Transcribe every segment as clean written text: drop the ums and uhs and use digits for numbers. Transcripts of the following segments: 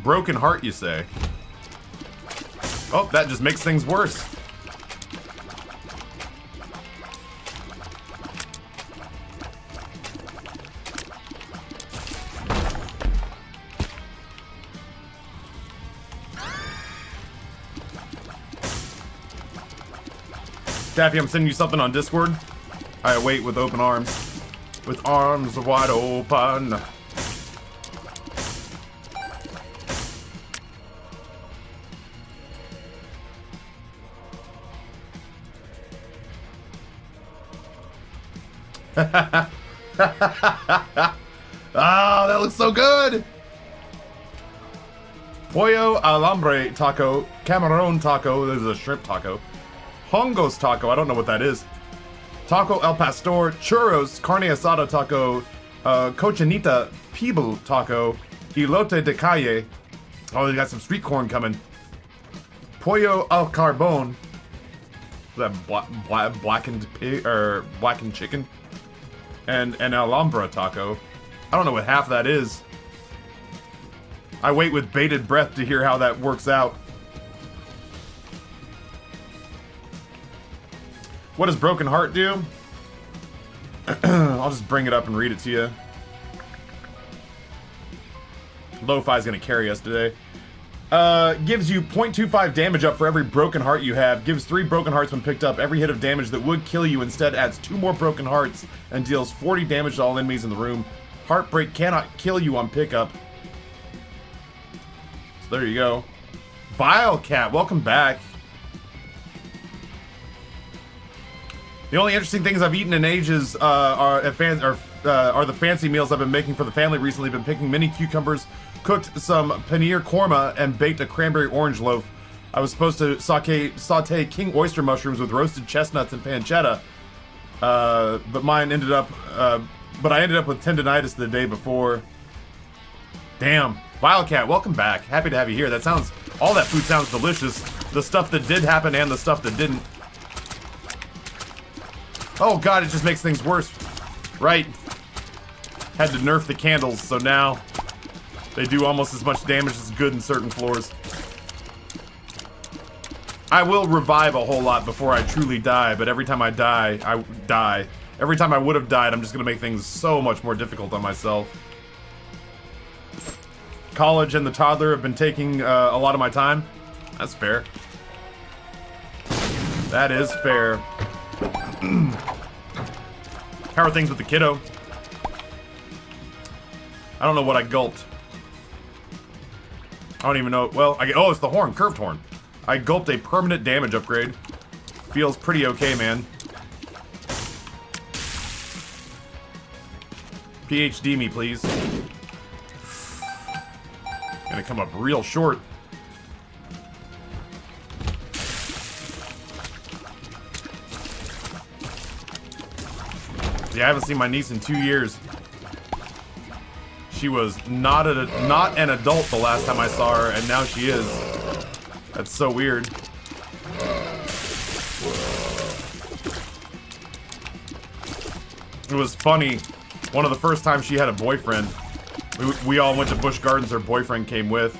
Broken heart, you say? Oh, that just makes things worse. Daffy, I'm sending you something on Discord. I await with open arms. With arms wide open. Ah, that looks so good! Pollo alambre taco, Camarón taco, there's a shrimp taco. Hongos taco, I don't know what that is. Taco El Pastor, churros, carne asada taco, cochinita pibil taco, elote de calle. Oh, they got some street corn coming. Pollo al carbon. Is that blackened pig or blackened chicken? And an Alhambra taco. I don't know what half that is. I wait with bated breath to hear how that works out. What does Broken Heart do? I'll just bring it up and read it to you. Lo-Fi's gonna carry us today. Gives you 0.25 damage up for every broken heart you have. Gives 3 broken hearts when picked up. Every hit of damage that would kill you instead adds 2 more broken hearts and deals 40 damage to all enemies in the room. Heartbreak cannot kill you on pickup. So there you go. Vilecat, welcome back. The only interesting things I've eaten in ages are the fancy meals I've been making for the family recently. Been picking mini cucumbers, cooked some paneer korma, and baked a cranberry orange loaf. I was supposed to saute king oyster mushrooms with roasted chestnuts and pancetta, but I ended up with tendinitis the day before. Damn. Vilecat, welcome back. Happy to have you here. All that food sounds delicious. The stuff that did happen and the stuff that didn't. Oh god, it just makes things worse. Right. Had to nerf the candles, so now they do almost as much damage as good in certain floors. I will revive a whole lot before I truly die, but every time I die, I die. Every time I would have died, I'm just gonna make things so much more difficult on myself. College and the toddler have been taking a lot of my time. That's fair. That is fair. How are things with the kiddo? I don't know what I gulped. I don't even know. Well, oh, it's the horn, curved horn. I gulped a permanent damage upgrade. Feels pretty okay, man. PhD me, please. Gonna come up real short. Yeah, I haven't seen my niece in 2 years. She was not an adult the last time I saw her, and now she is. That's so weird. It was funny. One of the first times she had a boyfriend, we all went to Busch Gardens, her boyfriend came with,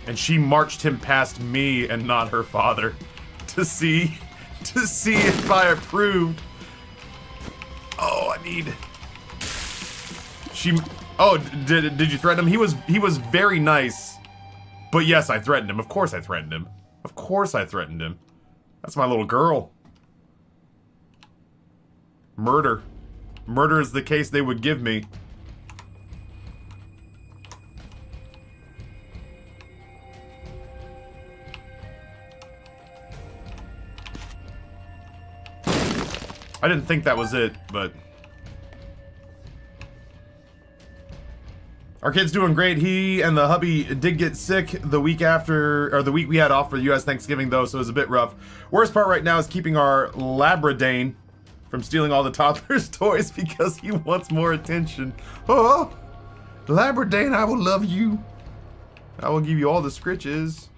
and she marched him past me and not her father to see if I approved. Oh, I need... Oh, did you threaten him? He was very nice. But yes, I threatened him. Of course I threatened him. Of course I threatened him. That's my little girl. Murder. Murder is the case they would give me. I didn't think that was it, but... Our kid's doing great. He and the hubby did get sick the week after, or the week we had off for US Thanksgiving though, so it was a bit rough. Worst part right now is keeping our Labradane from stealing all the toddler's toys because he wants more attention. Oh, Labradane, I will love you. I will give you all the scritches.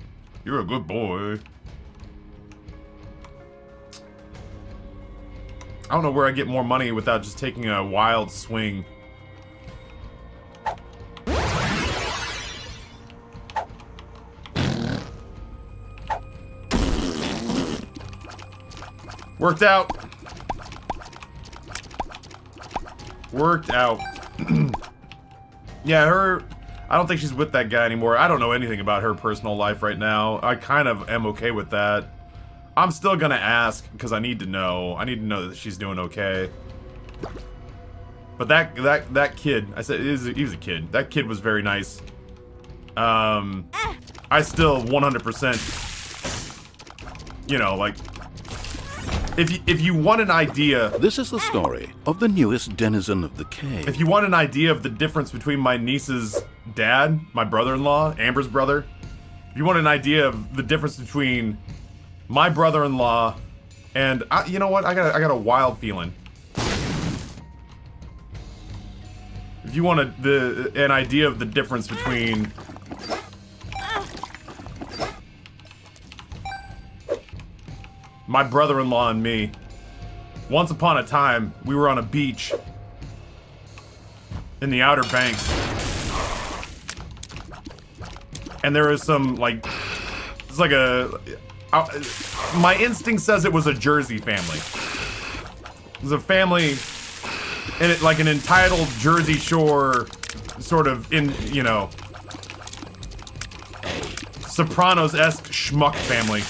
You're a good boy. I don't know where I get more money without just taking a wild swing Worked out. Worked out. Yeah, her... I don't think she's with that guy anymore. I don't know anything about her personal life right now. I kind of am okay with that. I'm still gonna ask, because I need to know. I need to know that she's doing okay. But that kid, I said, he was a kid. That kid was very nice. I still 100%, you know, like, if you want an idea... This is the story of the newest denizen of the cave. If you want an idea of the difference between my niece's dad, my brother-in-law, Amber's brother, if you want an idea of the difference between my brother-in-law and... you know what? I got a wild feeling. If you want an idea of the difference between... my brother-in-law and me. Once upon a time, we were on a beach in the Outer Banks. And there was some, like, it's like my instinct says it was a Jersey family. It was a family, and like an entitled Jersey Shore sort of, you know, Sopranos-esque schmuck family.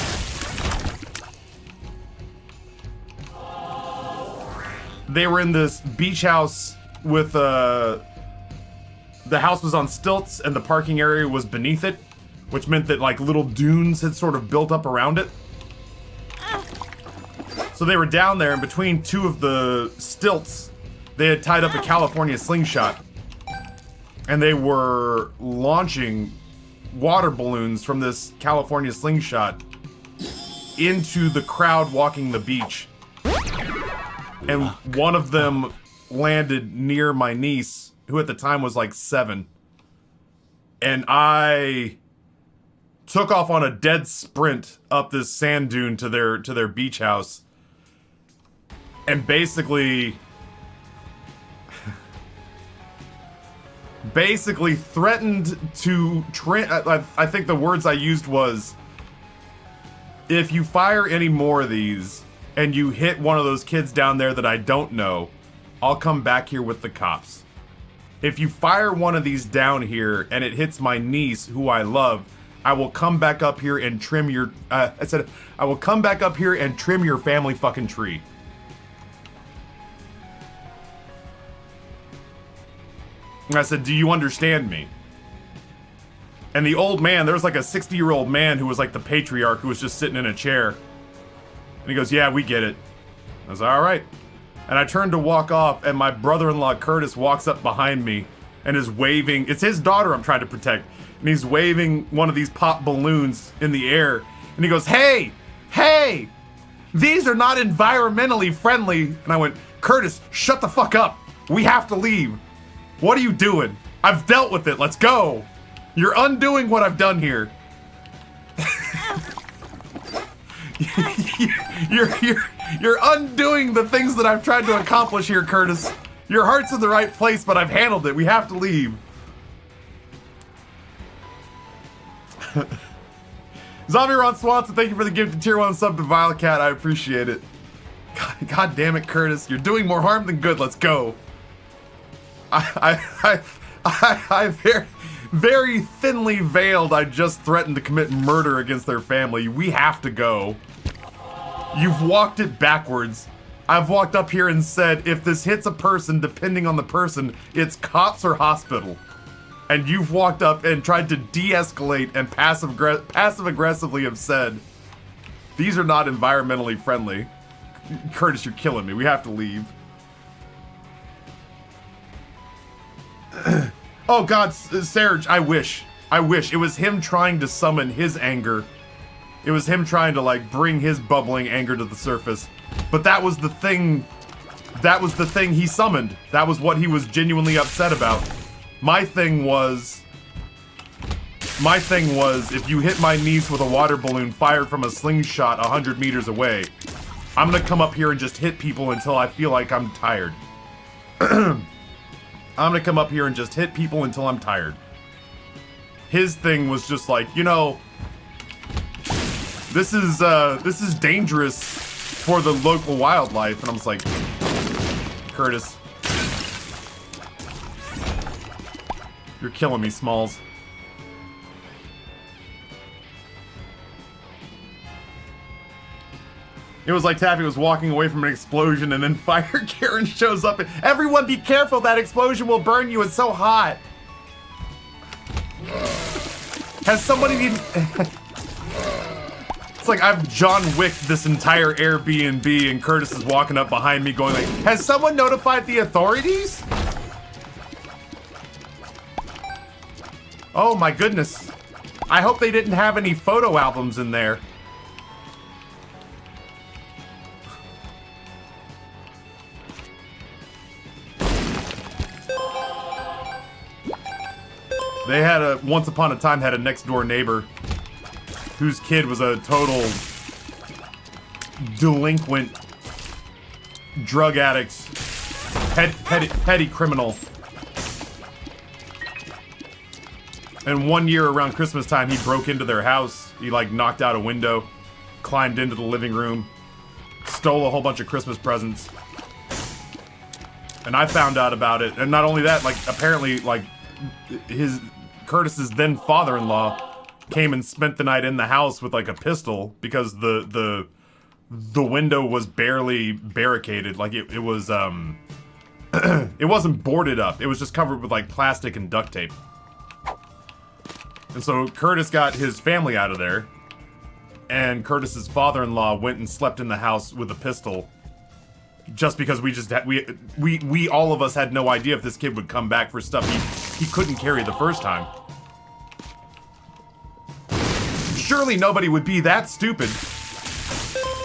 They were in this beach house with, the house was on stilts and the parking area was beneath it, which meant that, like, little dunes had sort of built up around it. So they were down there, and between two of the stilts, they had tied up a California slingshot. And they were launching water balloons from this California slingshot into the crowd walking the beach. And one of them landed near my niece, who at the time was like 7. And I took off on a dead sprint up this sand dune to their beach house. And basically threatened to I think the words I used was, if you fire any more of these and you hit one of those kids down there that I don't know, I'll come back here with the cops. If you fire one of these down here and it hits my niece, who I love, I will come back up here and trim your... I said, I will come back up here and trim your family fucking tree. And I said, do you understand me? And the old man, there was like a 60-year-old man who was like the patriarch, who was just sitting in a chair. And he goes, yeah, we get it. I was like, all right. And I turned to walk off, and my brother-in-law Curtis walks up behind me and is waving. It's his daughter I'm trying to protect. And he's waving one of these pop balloons in the air. And he goes, hey, hey, these are not environmentally friendly. And I went, Curtis, shut the fuck up. We have to leave. What are you doing? I've dealt with it. Let's go. You're undoing what I've done here. You're undoing the things that I've tried to accomplish here, Curtis. Your heart's in the right place, but I've handled it. We have to leave. Zombie Ron Swanson, thank you for the gift of tier 1 sub to Vilecat. I appreciate it. God damn it, Curtis. You're doing more harm than good. Let's go. I very thinly veiled, I just threatened to commit murder against their family. We have to go. You've walked it backwards. I've walked up here and said, if this hits a person, depending on the person, it's cops or hospital. And you've walked up and tried to de-escalate and passive-aggressively have said, these are not environmentally friendly. Curtis, you're killing me. We have to leave. Oh God, Serge, I wish. It was him trying to summon his anger. It was him trying to, like, bring his bubbling anger to the surface. But that was the thing he summoned. That was what he was genuinely upset about. My thing was, if you hit my niece with a water balloon fired from a slingshot 100 meters away, I'm gonna come up here and just hit people until I feel like I'm tired. I'm gonna come up here and just hit people until I'm tired. His thing was just like, you know, this is dangerous for the local wildlife. And I'm just like, Curtis, you're killing me, Smalls. It was like Taffy was walking away from an explosion and then Fire Karen shows up and, everyone be careful, that explosion will burn you, it's so hot. Has somebody need... It's like I've John Wicked this entire Airbnb and Curtis is walking up behind me going like, has someone notified the authorities? Oh my goodness. I hope they didn't have any photo albums in there. They had a, once upon a time had a next door neighbor whose kid was a total delinquent, drug addict, petty criminal. And one year around Christmas time, he broke into their house. He like knocked out a window, climbed into the living room, stole a whole bunch of Christmas presents. And I found out about it. And not only that, like apparently like Curtis's then father-in-law came and spent the night in the house with like a pistol because the window was barely barricaded. Like it was it wasn't boarded up. It was just covered with like plastic and duct tape. And so Curtis got his family out of there, and Curtis's father-in-law went and slept in the house with a pistol. Just because we just had, we all of us had no idea if this kid would come back for stuff he couldn't carry the first time. Surely nobody would be that stupid.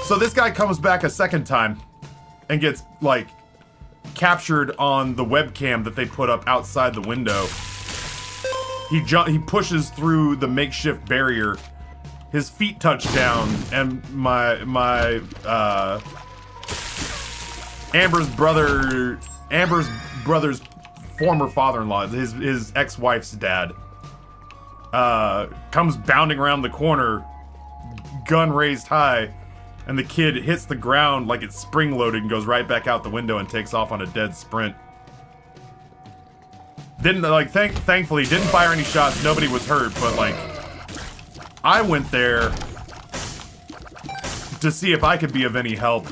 So this guy comes back a second time and gets like captured on the webcam that they put up outside the window. He pushes through the makeshift barrier. His feet touch down, and my Amber's brother's former father-in-law, his ex-wife's dad, comes bounding around the corner, gun raised high, and the kid hits the ground like it's spring-loaded and goes right back out the window and takes off on a dead sprint. Didn't, like, thankfully, didn't fire any shots, nobody was hurt, but, like, I went there to see if I could be of any help.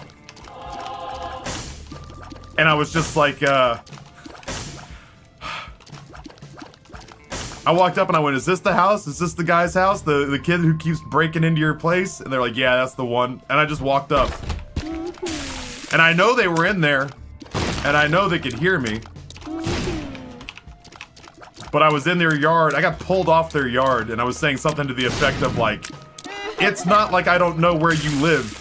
And I was just like, I walked up and I went, is this the house? Is this the guy's house? The kid who keeps breaking into your place? And they're like, yeah, that's the one. And I just walked up. And I know they were in there. And I know they could hear me. But I was in their yard. I got pulled off their yard. And I was saying something to the effect of like, it's not like I don't know where you live.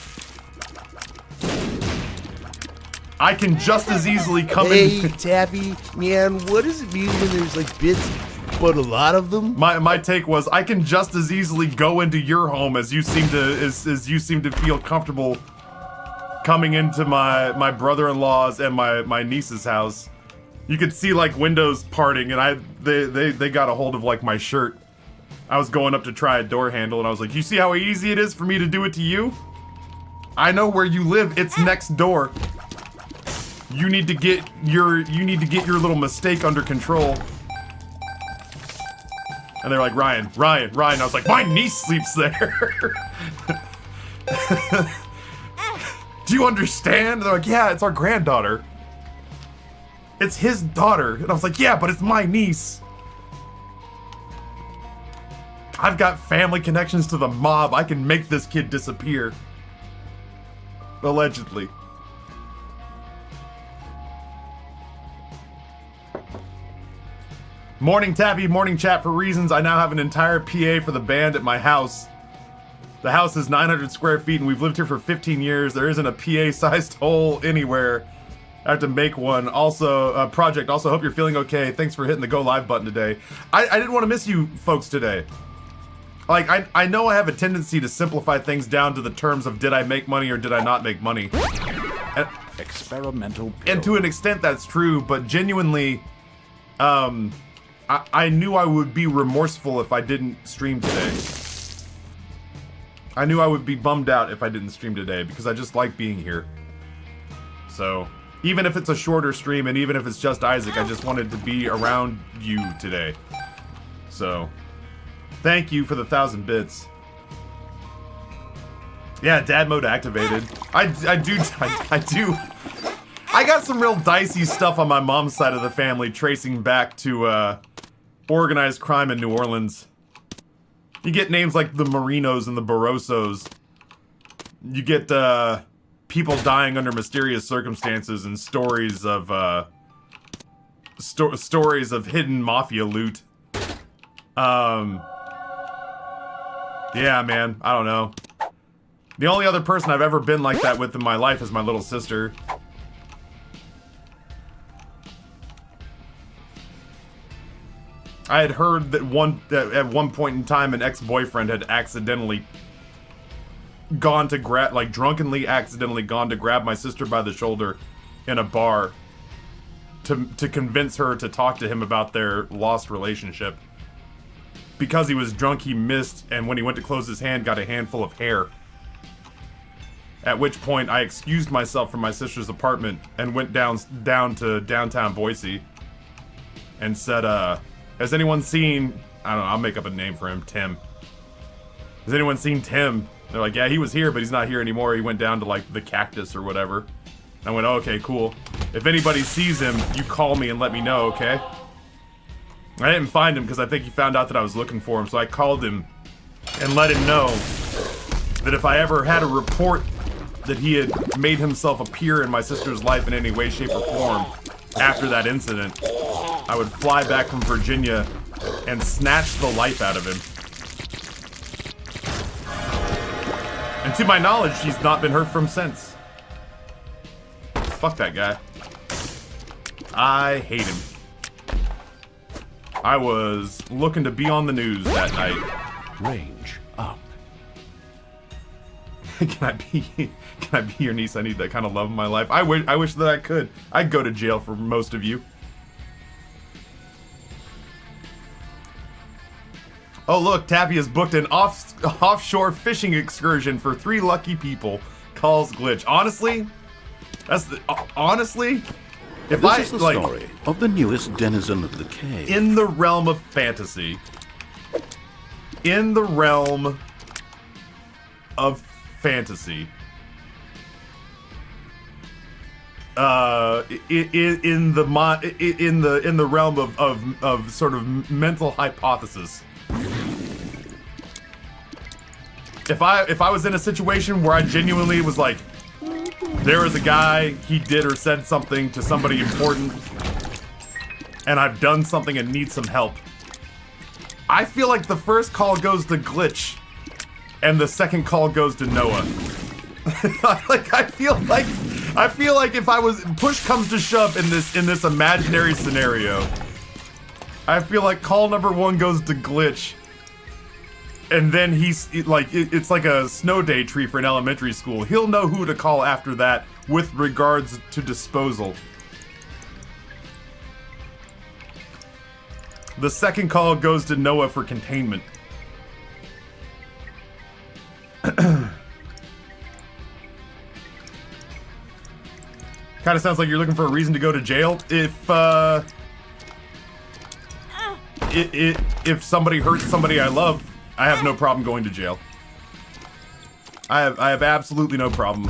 I can just as easily come in. Hey, Taffy, man, what does it mean when there's like bits, but a lot of them? My take was I can just as easily go into your home as you seem to feel comfortable coming into my brother-in-law's and my niece's house. You could see like windows parting, and they got a hold of like my shirt. I was going up to try a door handle, and I was like, you see how easy it is for me to do it to you? I know where you live. It's next door. You need to get your little mistake under control. And they're like, Ryan. I was like, my niece sleeps there. Do you understand? And they're like, yeah, it's our granddaughter. It's his daughter. And I was like, yeah, but it's my niece. I've got family connections to the mob. I can make this kid disappear. Allegedly. Morning Taffy, morning chat. For reasons, I now have an entire PA for the band at my house. The house is 900 square feet and we've lived here for 15 years. There isn't a PA-sized hole anywhere. I have to make one. Also, project, also hope you're feeling okay. Thanks for hitting the go live button today. I didn't want to miss you folks today. Like, I know I have a tendency to simplify things down to the terms of did I make money or did I not make money. And, Experimental pill. and to an extent that's true, but genuinely, I knew I would be remorseful if I didn't stream today. I knew I would be bummed out if I didn't stream today because I just like being here. So, even if it's a shorter stream and even if it's just Isaac, I just wanted to be around you today. So, thank you for the 1,000 bits. Yeah, dad mode activated. I do. I got some real dicey stuff on my mom's side of the family tracing back to organized crime in New Orleans. You get names like the Marinos and the Barrosos. You get people dying under mysterious circumstances and stories of stories of hidden mafia loot. Yeah, man, I don't know. The only other person I've ever been like that with in my life is my little sister. I had heard that at one point in time an ex-boyfriend had accidentally gone to drunkenly accidentally gone to grab my sister by the shoulder in a bar to convince her to talk to him about their lost relationship. Because he was drunk, he missed, and when he went to close his hand, got a handful of hair. At which point, I excused myself from my sister's apartment and went down to downtown Boise and said, has anyone seen, I don't know, I'll make up a name for him, Tim. Has anyone seen Tim? They're like, yeah, he was here, but he's not here anymore. He went down to, like, the Cactus or whatever. And I went, oh, okay, cool. If anybody sees him, you call me and let me know, okay? I didn't find him because I think he found out that I was looking for him, so I called him and let him know that if I ever had a report that he had made himself appear in my sister's life in any way, shape, or form after that incident, I would fly back from Virginia and snatch the life out of him. And to my knowledge, he's not been heard from since. Fuck that guy. I hate him. I was looking to be on the news that night. Range up. Can I be your niece? I need that kind of love in my life. I wish that I could. I'd go to jail for most of you. Oh look, Tappy has booked an offshore fishing excursion for 3 lucky people. Calls Glitch. Honestly, honestly, if This is the story of the newest denizen of the cave. In the realm of fantasy, in the realm of fantasy, in the realm of sort of mental hypothesis. If I was in a situation where I genuinely was like, there was a guy, he did or said something to somebody important, and I've done something and need some help, I feel like the first call goes to Glitch, and the second call goes to Noah. Like I feel like if I was push comes to shove in this imaginary scenario, I feel like call number 1 goes to Glitch. And then it's like a snow day tree for an elementary school. He'll know who to call after that with regards to disposal. The second call goes to Noah for containment. Kind of sounds like you're looking for a reason to go to jail. If somebody hurts somebody I love, I have no problem going to jail. I have absolutely no problem.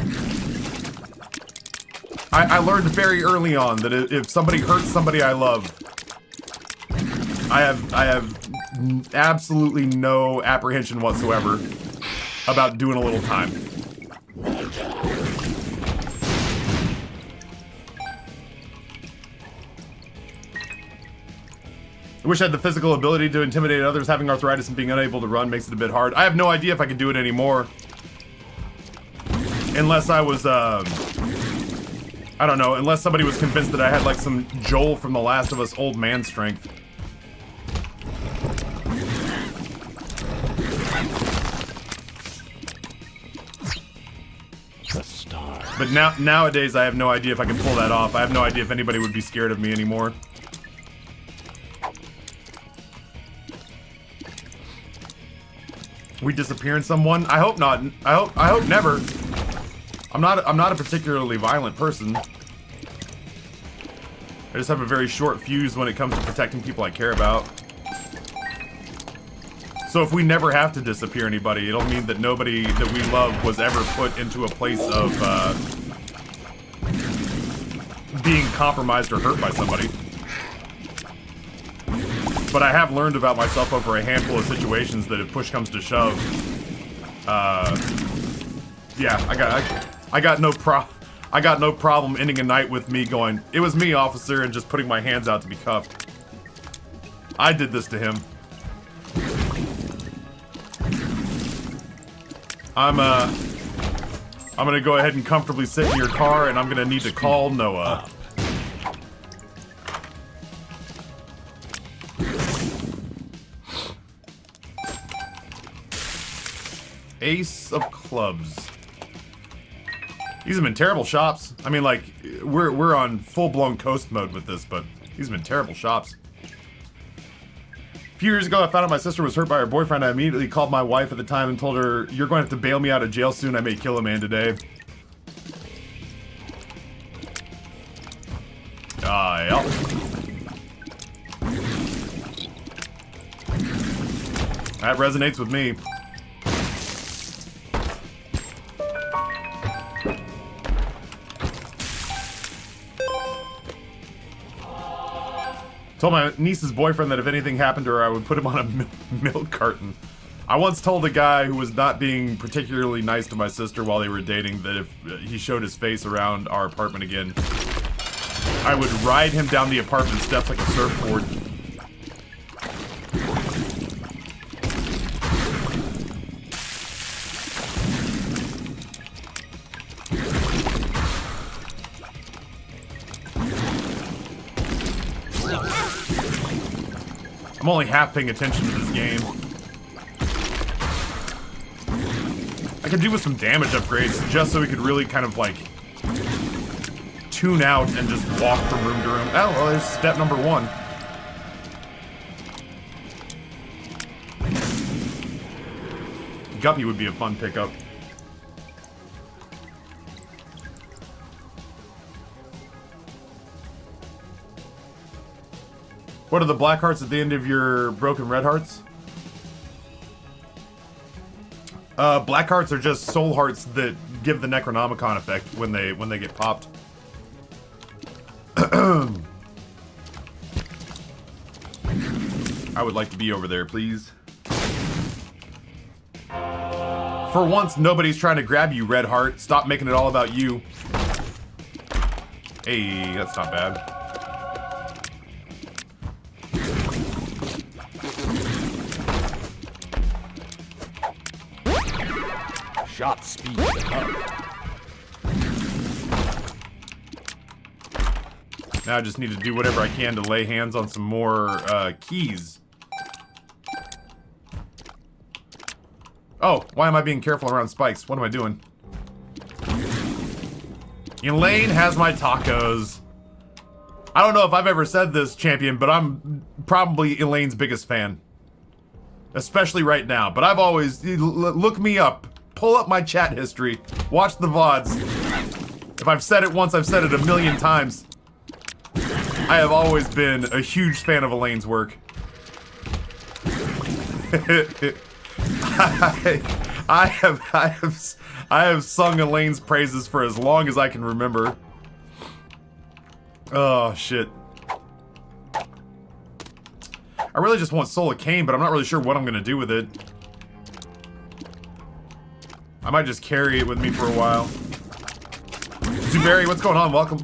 I learned very early on that if somebody hurts somebody I love, I have absolutely no apprehension whatsoever about doing a little time. I wish I had the physical ability to intimidate others. Having arthritis and being unable to run makes it a bit hard. I have no idea if I can do it anymore. Unless I was, I don't know, unless somebody was convinced that I had like some Joel from The Last of Us old man strength. The star. But nowadays I have no idea if I can pull that off. I have no idea if anybody would be scared of me anymore. we disappearing someone. I hope not. I hope never. I'm not a particularly violent person. I just have a very short fuse when it comes to protecting people I care about. So if we never have to disappear anybody, it'll mean that nobody that we love was ever put into a place of being compromised or hurt by somebody. But I have learned about myself over a handful of situations that if push comes to shove, yeah, I got no problem ending a night with me going, "It was me, officer," and just putting my hands out to be cuffed. I did this to him. I'm gonna go ahead and comfortably sit in your car, and I'm gonna need to call Noah. Ace of clubs. These have been terrible shops. I mean, like, we're on full-blown coast mode with this, but these have been terrible shops. A few years ago, I found out my sister was hurt by her boyfriend. I immediately called my wife at the time and told her, "You're going to have to bail me out of jail soon. I may kill a man today." Yep. That resonates with me. Told my niece's boyfriend that if anything happened to her, I would put him on a milk carton. I once told a guy who was not being particularly nice to my sister while they were dating that if he showed his face around our apartment again, I would ride him down the apartment steps like a surfboard. I'm only half paying attention to this game. I could do with some damage upgrades just so we could really kind of like tune out and just walk from room to room. Oh, well, there's step number 1. Guppy would be a fun pickup. What are the black hearts at the end of your broken red hearts? Black hearts are just soul hearts that give the Necronomicon effect when they get popped. I would like to be over there, please. For once, nobody's trying to grab you, Red Heart. Stop making it all about you. Hey, that's not bad. Shot speed up. Now I just need to do whatever I can to lay hands on some more keys. Oh, why am I being careful around spikes? What am I doing? Elaine has my tacos. I don't know if I've ever said this, champion, but I'm probably Elaine's biggest fan. Especially right now. But I've always... Look me up. Pull up my chat history. Watch the VODs. If I've said it once, I've said it a million times. I have always been a huge fan of Elaine's work. I have sung Elaine's praises for as long as I can remember. Oh shit. I really just want Soul of Cain, but I'm not really sure what I'm gonna do with it. I might just carry it with me for a while. Zuberry, what's going on? Welcome.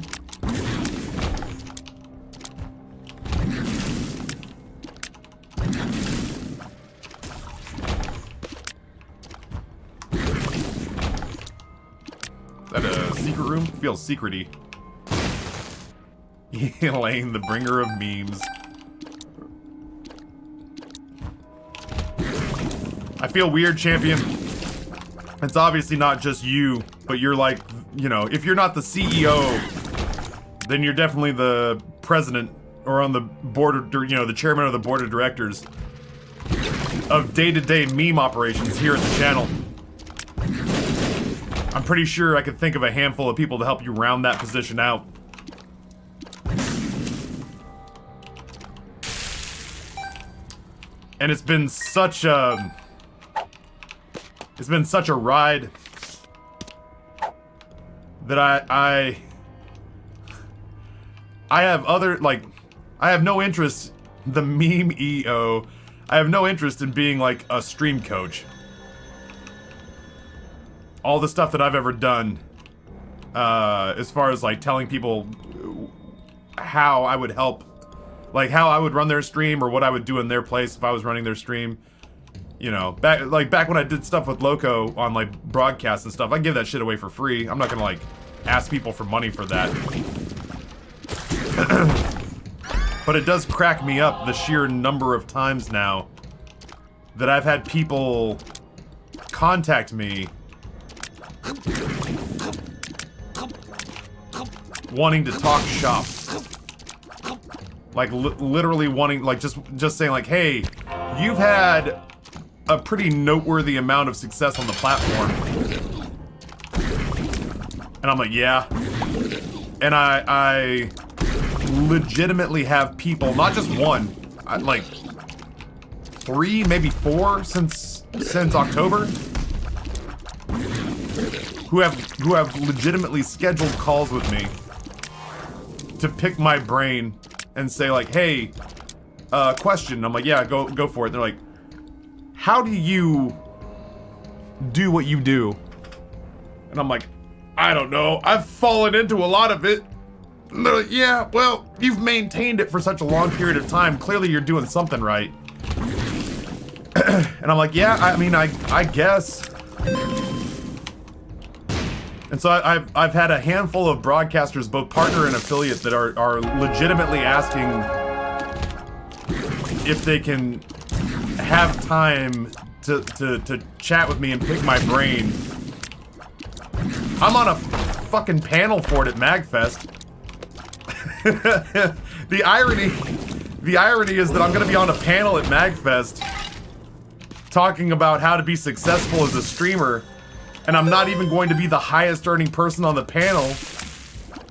Is that a secret room? Feels secrety. Elaine, the bringer of memes. I feel weird, champion. It's obviously not just you, but you're like, you know, if you're not the CEO, then you're definitely the president or on the board of, you know, the chairman of the board of directors. of day-to-day meme operations here at the channel. I'm pretty sure I could think of a handful of people to help you round that position out. And it's been such a... It's been such a ride that I have other, like, I have no interest, the meme EO, I have no interest in being like a stream coach. All the stuff that I've ever done, as far as like telling people how I would help, like how I would run their stream or what I would do in their place if I was running their stream. You know, back when I did stuff with Loco on like broadcasts and stuff, I give that shit away for free. I'm not gonna like ask people for money for that. But it does crack me up the sheer number of times now that I've had people contact me wanting to talk shop. Like literally wanting, like just saying like, hey, you've had a pretty noteworthy amount of success on the platform. And I'm like, yeah. And I legitimately have people, not just one, like 3, maybe 4 since October, who have legitimately scheduled calls with me to pick my brain and say like, hey, question. I'm like, yeah, go for it. They're like, how do you do what you do? And I'm like, I don't know. I've fallen into a lot of it. And they're like, yeah, well, you've maintained it for such a long period of time. Clearly you're doing something right. And I'm like, yeah, I mean, I guess. And so I've had a handful of broadcasters, both partner and affiliate, that are legitimately asking if they can have time to chat with me and pick my brain. I'm on a fucking panel for it at MagFest. The irony is that I'm gonna be on a panel at MagFest talking about how to be successful as a streamer, and I'm not even going to be the highest earning person on the panel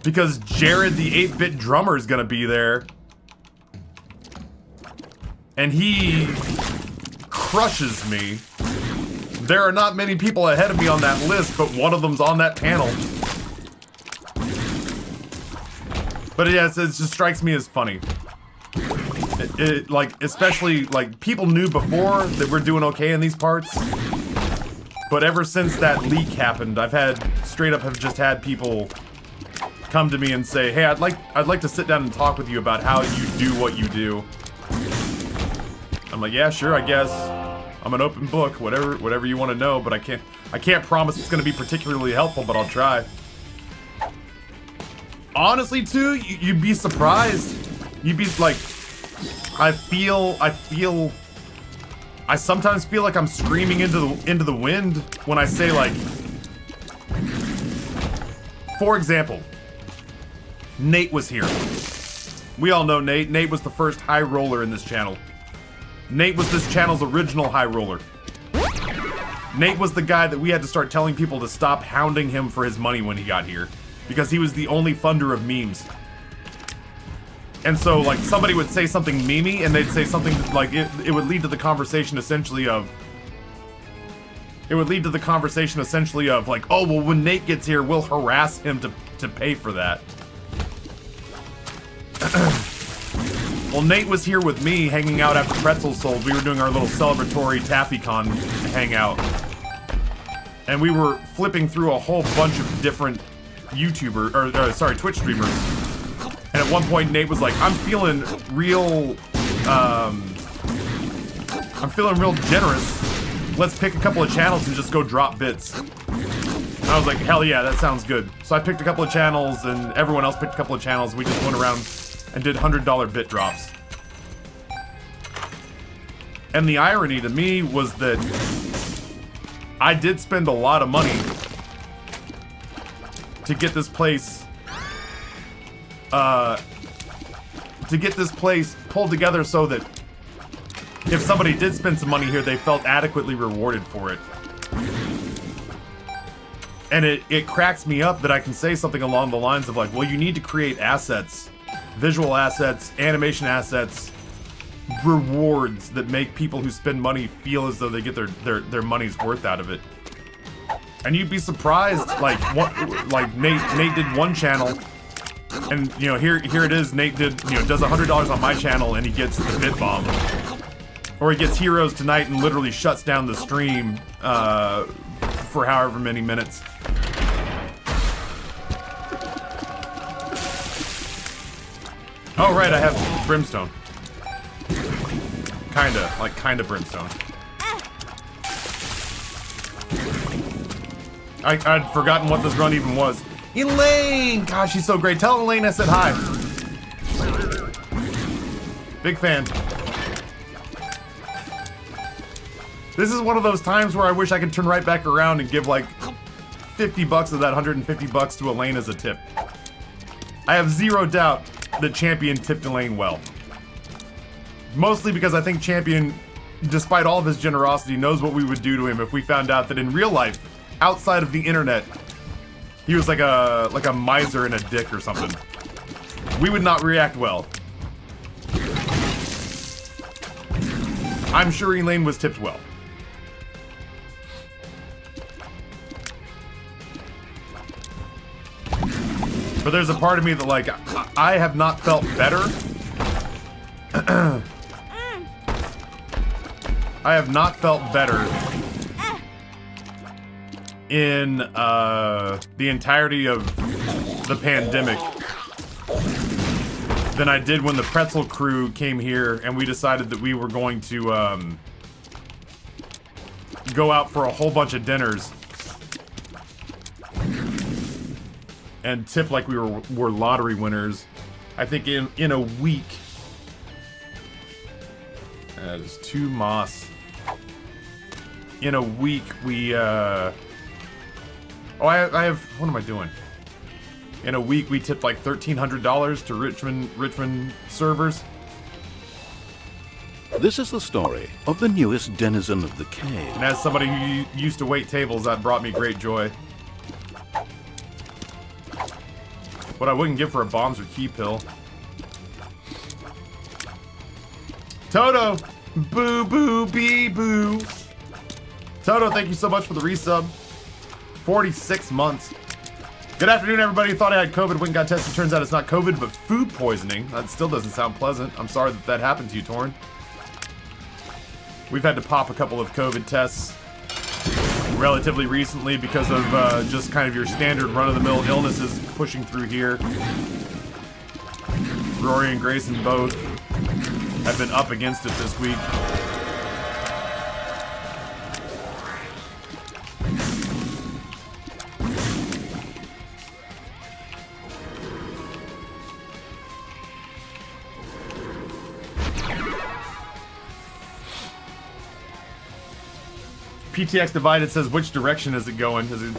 because Jared the 8-bit drummer is gonna be there. And he crushes me. There are not many people ahead of me on that list, but one of them's on that panel. But yes, it just strikes me as funny. Like, especially, like, people knew before that we're doing okay in these parts. But ever since that leak happened, I've just had people come to me and say, hey, I'd like to sit down and talk with you about how you do what you do. I'm like, yeah, sure, I guess. I'm an open book, whatever you want to know, but I can't promise it's gonna be particularly helpful, but I'll try. Honestly, too, you'd be surprised. You'd be like, I sometimes feel like I'm screaming into the wind when I say, like, for example, Nate was here. We all know Nate. Nate was the first high roller in this channel. Nate was this channel's original high roller. Nate was the guy that we had to start telling people to stop hounding him for his money when he got here, because he was the only funder of memes. And so, like, somebody would say something memey, and they'd say something like, it would lead to the conversation essentially of, like, oh, well, when Nate gets here, we'll harass him to pay for that. Well, Nate was here with me, hanging out after Pretzel sold. We were doing our little celebratory TaffyCon hangout. And we were flipping through a whole bunch of different Twitch streamers. And at one point, Nate was like, I'm feeling real generous. Let's pick a couple of channels and just go drop bits. And I was like, hell yeah, that sounds good. So I picked a couple of channels, and everyone else picked a couple of channels. We just went around and did $100 bit drops. And the irony to me was that I did spend a lot of money to get this place pulled together so that if somebody did spend some money here, they felt adequately rewarded for it. And it cracks me up that I can say something along the lines of like, well, you need to create assets, visual assets, animation assets, rewards that make people who spend money feel as though they get their money's worth out of it. And you'd be surprised, like Nate did one channel, and you know here it is. Nate does $100 on my channel, and he gets the Bit Bomb, or he gets Heroes Tonight and literally shuts down the stream for however many minutes. Oh right, I have Brimstone. Kinda Brimstone. I'd forgotten what this run even was. Elaine! Gosh, she's so great. Tell Elaine I said hi. Big fan. This is one of those times where I wish I could turn right back around and give like $50 of that $150 to Elaine as a tip. I have zero doubt that Champion tipped Elaine well. Mostly because I think Champion, despite all of his generosity, knows what we would do to him if we found out that in real life, outside of the internet, he was like a miser and a dick or something. We would not react well. I'm sure Elaine was tipped well. But there's a part of me that like, I have not felt better. I have not felt better in the entirety of the pandemic than I did when the Pretzel crew came here and we decided that we were going to go out for a whole bunch of dinners and tip like we were lottery winners. I think in a week. That is 2 moss. In a week, we, I have, what am I doing? In a week, we tipped like $1,300 to Richmond servers. This is the story of the newest denizen of the cave. And as somebody who used to wait tables, that brought me great joy. What I wouldn't give for a bombs or key pill. Toto! Boo boo bee boo! Toto, thank you so much for the resub. 46 months. Good afternoon, everybody. Thought I had COVID, went and got tested. Turns out it's not COVID, but food poisoning. That still doesn't sound pleasant. I'm sorry that happened to you, Torn. We've had to pop a couple of COVID tests relatively recently because of just kind of your standard run-of-the-mill illnesses pushing through here. Rory and Grayson both have been up against it this week. PTX Divided says, which direction is it going? Is it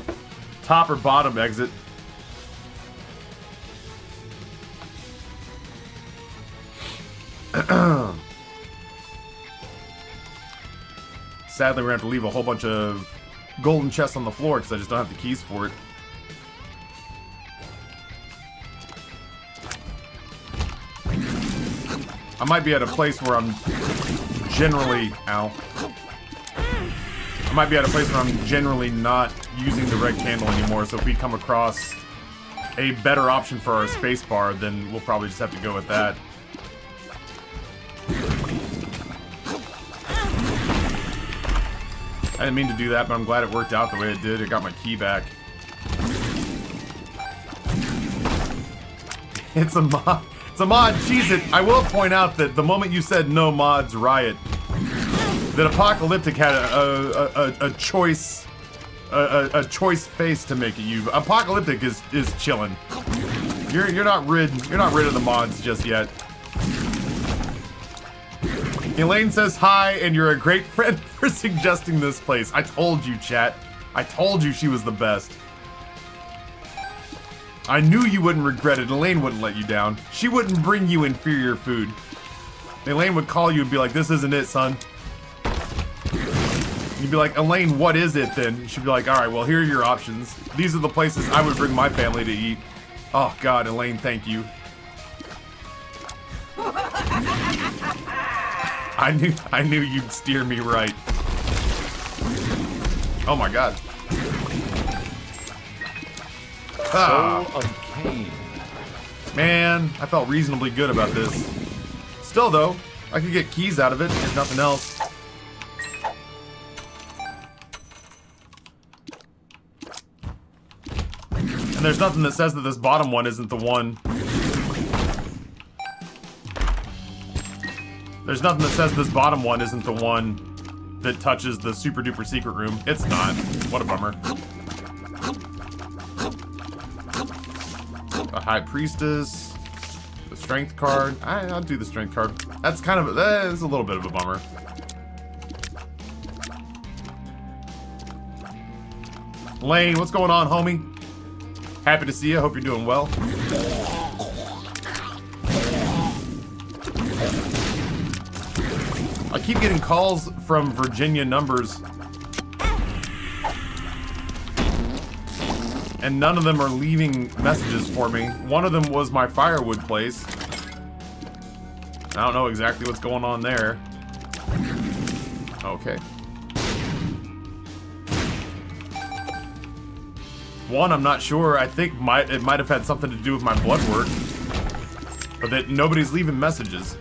top or bottom exit? Sadly, we're gonna have to leave a whole bunch of golden chests on the floor because I just don't have the keys for it. I might be at a place where I'm generally... Ow. I might be at a place where I'm generally not using the red candle anymore, so if we come across a better option for our spacebar, then we'll probably just have to go with that. I didn't mean to do that, but I'm glad it worked out the way it did. It got my key back. It's a mod. It's a mod. Cheese it. I will point out that the moment you said no mods, riot, that Apocalyptic had a choice face to make at you. Apocalyptic is chilling. You're not rid of the mods just yet. Elaine says hi, and you're a great friend for suggesting this place. I told you, chat. I told you she was the best. I knew you wouldn't regret it. Elaine wouldn't let you down. She wouldn't bring you inferior food. Elaine would call you and be like, this isn't it, son. You'd be like, Elaine, what is it then? She'd be like, alright, well, here are your options. These are the places I would bring my family to eat. Oh, God, Elaine, thank you. I knew you'd steer me right. Oh, my God. Ah. So uncanny. Man, I felt reasonably good about this. Still, though, I could get keys out of it, if nothing else. And there's nothing that says that this bottom one isn't the one. There's nothing that says this bottom one isn't the one that touches the super duper secret room. It's not. What a bummer. A high priestess. The strength card. I'll do the strength card. That's kind of, that is a little bit of a bummer. Lane, what's going on, homie? Happy to see you. Hope you're doing well. I keep getting calls from Virginia numbers. And none of them are leaving messages for me. One of them was my firewood place. I don't know exactly what's going on there. Okay. One, I'm not sure. I think it might have had something to do with my blood work. But that nobody's leaving messages.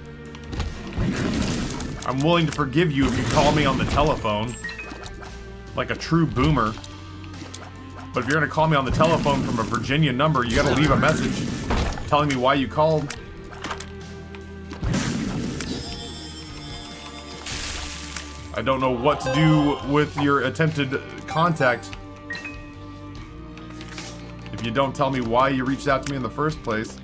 I'm willing to forgive you if you call me on the telephone. Like a true boomer. But if you're gonna call me on the telephone from a Virginia number, you gotta leave a message telling me why you called. I don't know what to do with your attempted contact if you don't tell me why you reached out to me in the first place.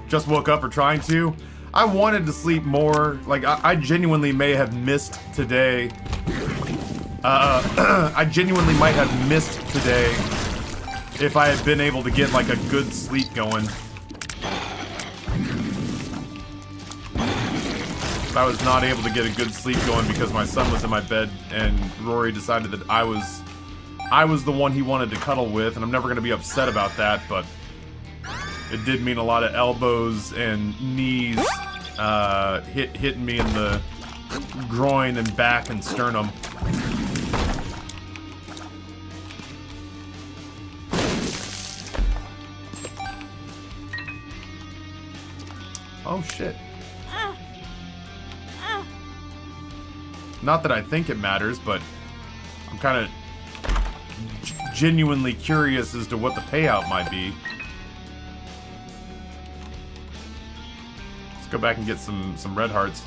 Just woke up or trying to. I wanted to sleep more. Like, I genuinely may have missed today. I genuinely might have missed today if I had been able to get, like, a good sleep going. If I was not able to get a good sleep going because my son was in my bed and Rory decided that I was the one he wanted to cuddle with, and I'm never going to be upset about that, but it did mean a lot of elbows and knees hitting me in the groin and back and sternum. Oh shit. Not that I think it matters, but I'm kind of genuinely curious as to what the payout might be. Let's go back and get some red hearts.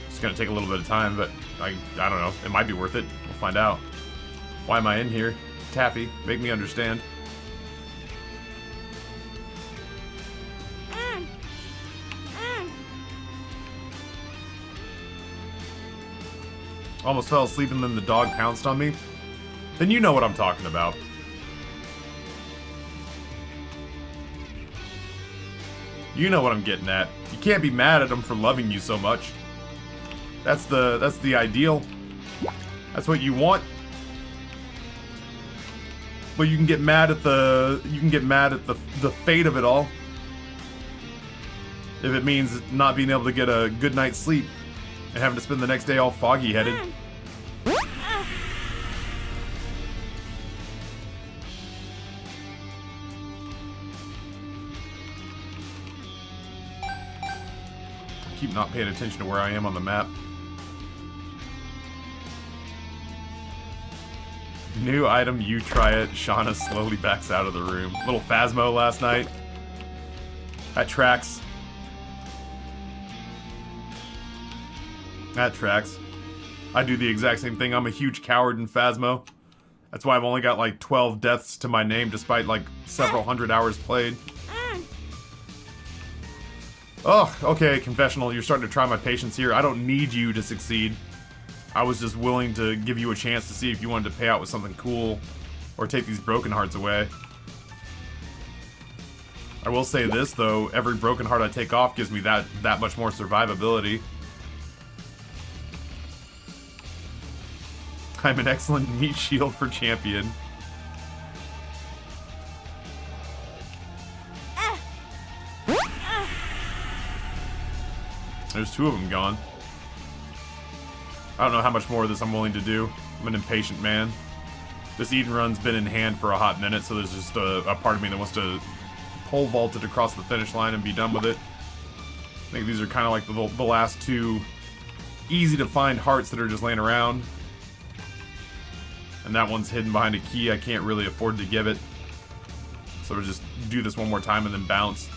It's gonna take a little bit of time, but I don't know. It might be worth it. We'll find out. Why am I in here? Taffy, make me understand. Almost fell asleep and then the dog pounced on me. Then you know what I'm talking about. You know what I'm getting at. You can't be mad at him for loving you so much. That's the ideal. That's what you want. But you can get mad at the fate of it all. If it means not being able to get a good night's sleep and having to spend the next day all foggy-headed. Keep not paying attention to where I am on the map. New item, you try it. Shauna slowly backs out of the room. Little Phasmo last night. That tracks. That tracks. I do the exact same thing. I'm a huge coward in Phasmo. That's why I've only got like 12 deaths to my name despite like several hundred hours played. Oh, okay, confessional. You're starting to try my patience here. I don't need you to succeed. I was just willing to give you a chance to see if you wanted to pay out with something cool or take these broken hearts away. I will say this though, every broken heart I take off gives me that much more survivability. I'm an excellent meat shield for champion. There's 2 of them gone. I don't know how much more of this I'm willing to do. I'm an impatient man. This Eden run's been in hand for a hot minute, so there's just a part of me that wants to pole vault it across the finish line and be done with it. I think these are kind of like the last 2 easy to find hearts that are just laying around. And that one's hidden behind a key I can't really afford to give it. So we'll just do this one more time and then bounce.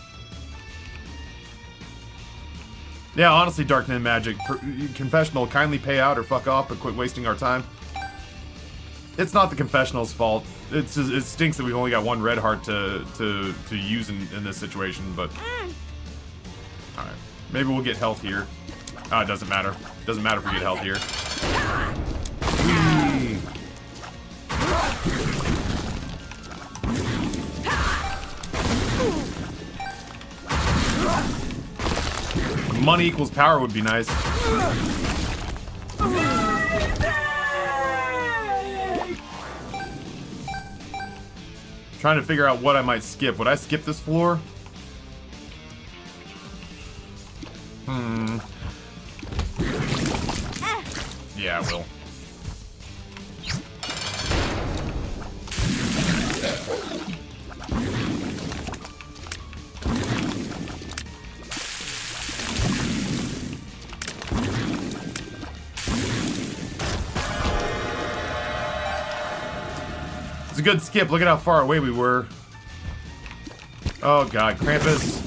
Yeah, honestly, Dark Nin Magic, confessional, kindly pay out or fuck off, but quit wasting our time. It's not the confessional's fault. It's just, it stinks that we've only got 1 red heart to use in this situation, but... Alright, maybe we'll get health here. Oh, it doesn't matter. Doesn't matter if we get health here. Whee! Money equals power would be nice. Trying to figure out what I might skip. Would I skip this floor? Yeah, I will. It's a good skip. Look at how far away we were. Oh god, Krampus.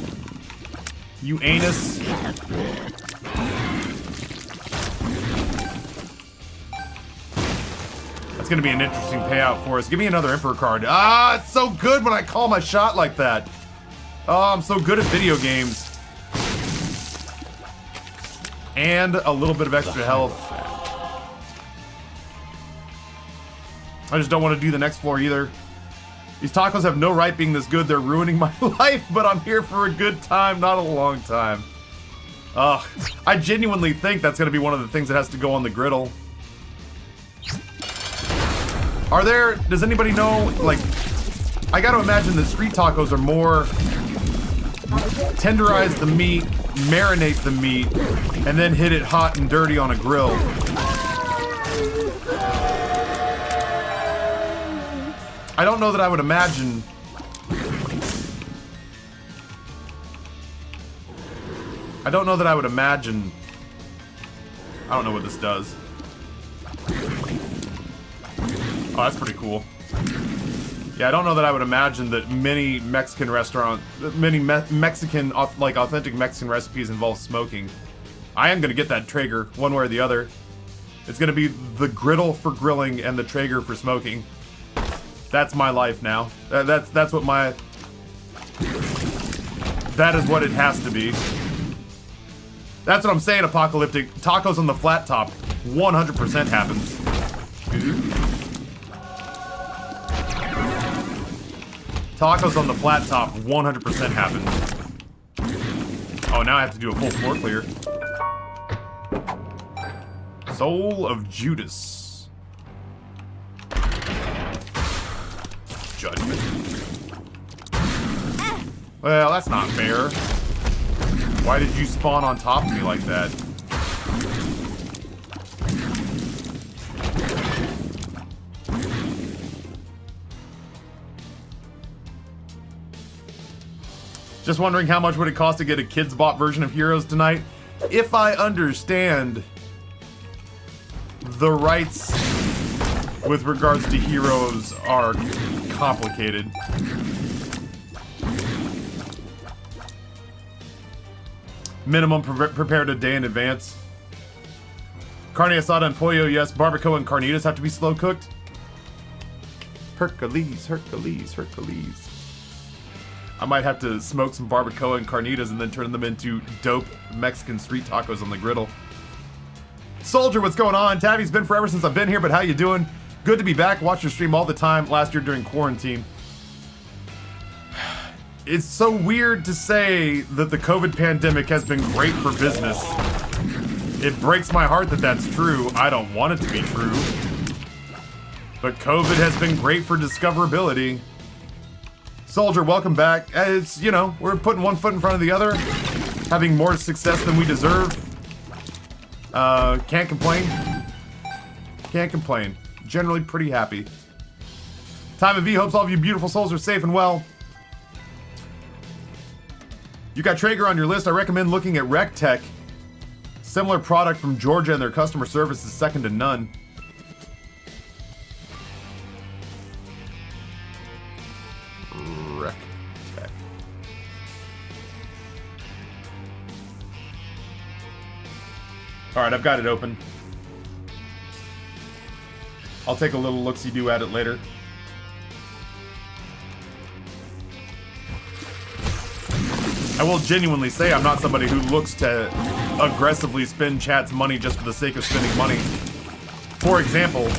You anus. That's gonna be an interesting payout for us. Give me another Emperor card. Ah, it's so good when I call my shot like that. Oh, I'm so good at video games. And a little bit of extra health. I just don't want to do the next floor either. These tacos have no right being this good. They're ruining my life, but I'm here for a good time, not a long time. Ugh. I genuinely think that's going to be one of the things that has to go on the griddle. Are there... Does anybody know, like... I gotta imagine that street tacos are more... Tenderize the meat, marinate the meat, and then hit it hot and dirty on a grill. I don't know that I would imagine... I don't know what this does. Oh, that's pretty cool. Yeah, I don't know that I would imagine that many Mexican like authentic Mexican recipes involve smoking. I am gonna get that Traeger, one way or the other. It's gonna be the griddle for grilling and the Traeger for smoking. That's my life now. That's what my... That is what it has to be. That's what I'm saying, Apocalyptic. Tacos on the flat top. 100% happens. Tacos on the flat top. 100% happens. Oh, now I have to do a full floor clear. Soul of Judas. Judgment. Well, that's not fair. Why did you spawn on top of me like that? Just wondering how much would it cost to get a kids bot version of Heroes tonight? If I understand the rights with regards to Heroes are complicated. Minimum prepared a day in advance. Carne asada and pollo, yes. Barbacoa and carnitas have to be slow cooked. Hercules, Hercules, Hercules. I might have to smoke some barbacoa and carnitas and then turn them into dope Mexican street tacos on the griddle. Soldier, what's going on? Tabby's been forever since I've been here, but how you doing? Good to be back. Watch your stream all the time last year during quarantine. It's so weird to say that the COVID pandemic has been great for business. It breaks my heart that that's true. I don't want it to be true. But COVID has been great for discoverability. Soldier, welcome back. It's, you know, we're putting one foot in front of the other, having more success than we deserve. Can't complain. Can't complain. Generally pretty happy. Time of V hopes all of you beautiful souls are safe and well. You got Traeger on your list. I recommend looking at RecTech. Similar product from Georgia, and their customer service is second to none. RecTech. Alright, I've got it open. I'll take a little look-see-do at it later. I will genuinely say I'm not somebody who looks to aggressively spend chat's money just for the sake of spending money. For example,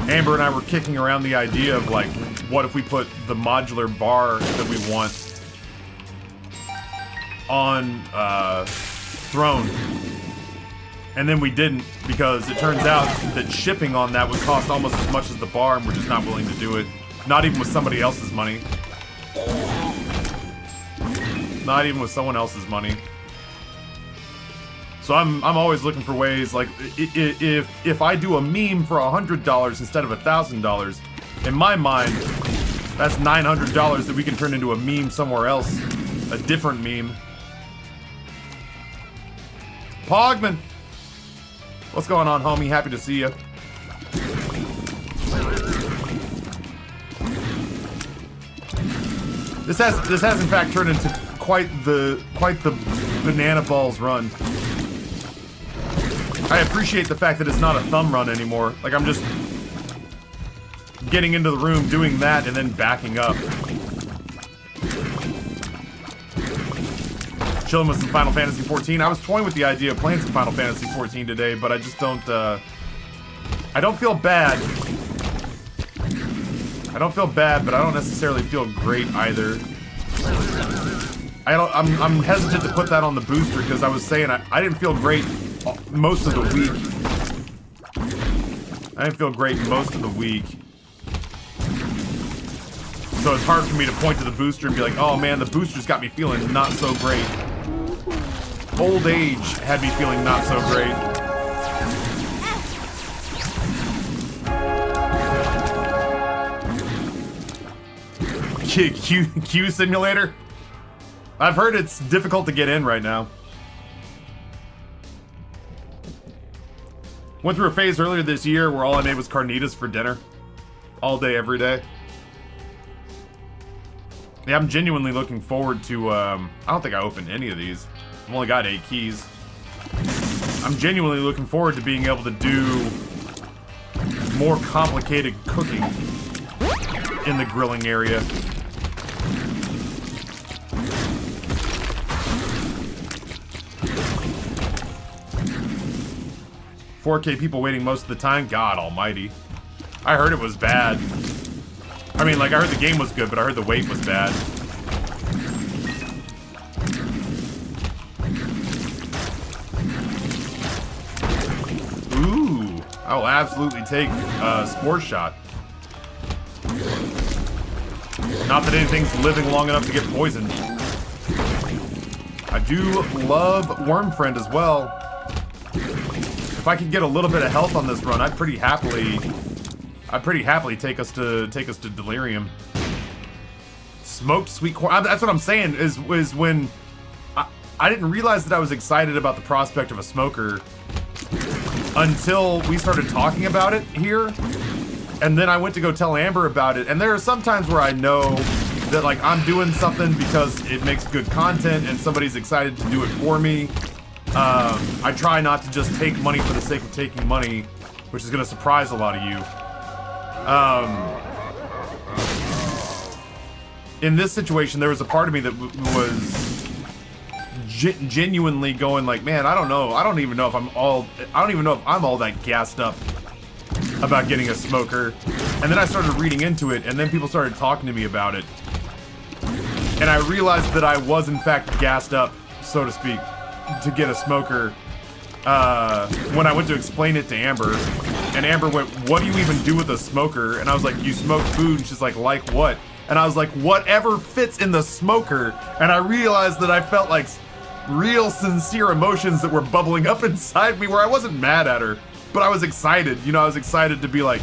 Amber and I were kicking around the idea of, like, what if we put the modular bar that we want on Throne? And then we didn't, because it turns out that shipping on that would cost almost as much as the bar, and we're just not willing to do it. Not even with somebody else's money. Not even with someone else's money. So I'm always looking for ways, like, if I do a meme for $100 instead of $1,000, in my mind, that's $900 that we can turn into a meme somewhere else. A different meme. Pogman! What's going on, homie? Happy to see you. This has in fact turned into quite the banana balls run. I appreciate the fact that it's not a thumb run anymore. Like, I'm just getting into the room, doing that, and then backing up. Chilling with some Final Fantasy XIV. I was toying with the idea of playing some Final Fantasy XIV today, but I just don't, I don't feel bad. I don't feel bad, but I don't necessarily feel great either. I'm hesitant to put that on the booster because I was saying I didn't feel great most of the week. I didn't feel great most of the week. So it's hard for me to point to the booster and be like, oh man, the booster's got me feeling not so great. Old age had me feeling not so great. Q simulator? I've heard it's difficult to get in right now. Went through a phase earlier this year where all I made was carnitas for dinner. All day, every day. Yeah, I'm genuinely looking forward to, I don't think I opened any of these. I've only got 8 keys. I'm genuinely looking forward to being able to do more complicated cooking in the grilling area. $4K people waiting most of the time? God almighty. I heard it was bad. I mean, like, I heard the game was good, but I heard the wait was bad. Ooh. I will absolutely take Spore Shot. Not that anything's living long enough to get poisoned. I do love Wormfriend as well. If I could get a little bit of health on this run, I'd pretty happily take us to Delirium. Smoked sweet corn. That's what I'm saying. Is when I didn't realize that I was excited about the prospect of a smoker until we started talking about it here, and then I went to go tell Amber about it. And there are some times where I know that, like, I'm doing something because it makes good content and somebody's excited to do it for me. I try not to just take money for the sake of taking money, which is going to surprise a lot of you. In this situation, there was a part of me that was genuinely going like, man, I don't know. I don't even know if I'm all that gassed up about getting a smoker. And then I started reading into it, and then people started talking to me about it. And I realized that I was in fact gassed up, so to speak, to get a smoker. When I went to explain it to Amber, and Amber went, what do you even do with a smoker? And I was like, you smoke food. And she's like what? And I was like, whatever fits in the smoker. And I realized that I felt like real sincere emotions that were bubbling up inside me, where I wasn't mad at her, but I was excited. You know, I was excited to be like,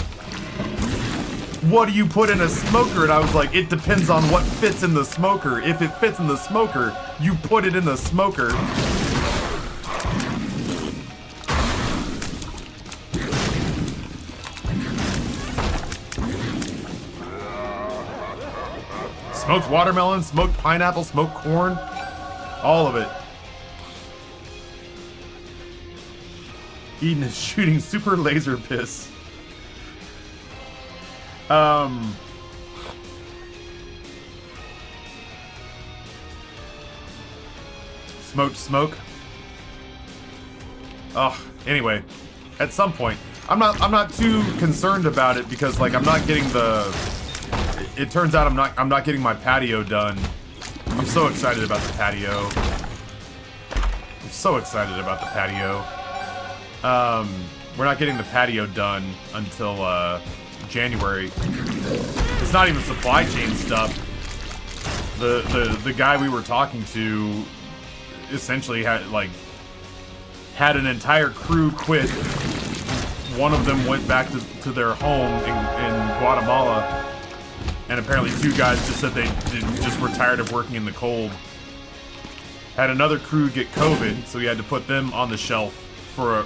what do you put in a smoker? And I was like, it depends on what fits in the smoker. If it fits in the smoker, you put it in the smoker. Smoked watermelon, smoked pineapple, smoked corn, all of it. Eden is shooting super laser piss. Smoked smoke. Ugh. Anyway, at some point, I'm not too concerned about it because like I'm not getting the. It turns out I'm not getting my patio done. I'm so excited about the patio. I'm so excited about the patio. We're not getting the patio done until January. It's not even supply chain stuff. The guy we were talking to essentially had an entire crew quit. One of them went back to their home in Guatemala, and apparently 2 guys just said they just were tired of working in the cold. Had another crew get COVID, so we had to put them on the shelf for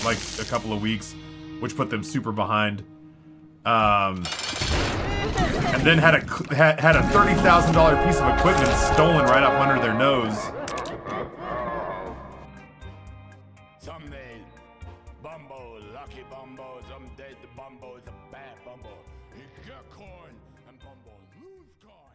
like a couple of weeks, which put them super behind. And then had a $30,000 piece of equipment stolen right up under their nose. Someday, Bumbo, lucky Bumbo, someday the Bumbo is a bad Bumbo. He get corn and Bumbo lose corn.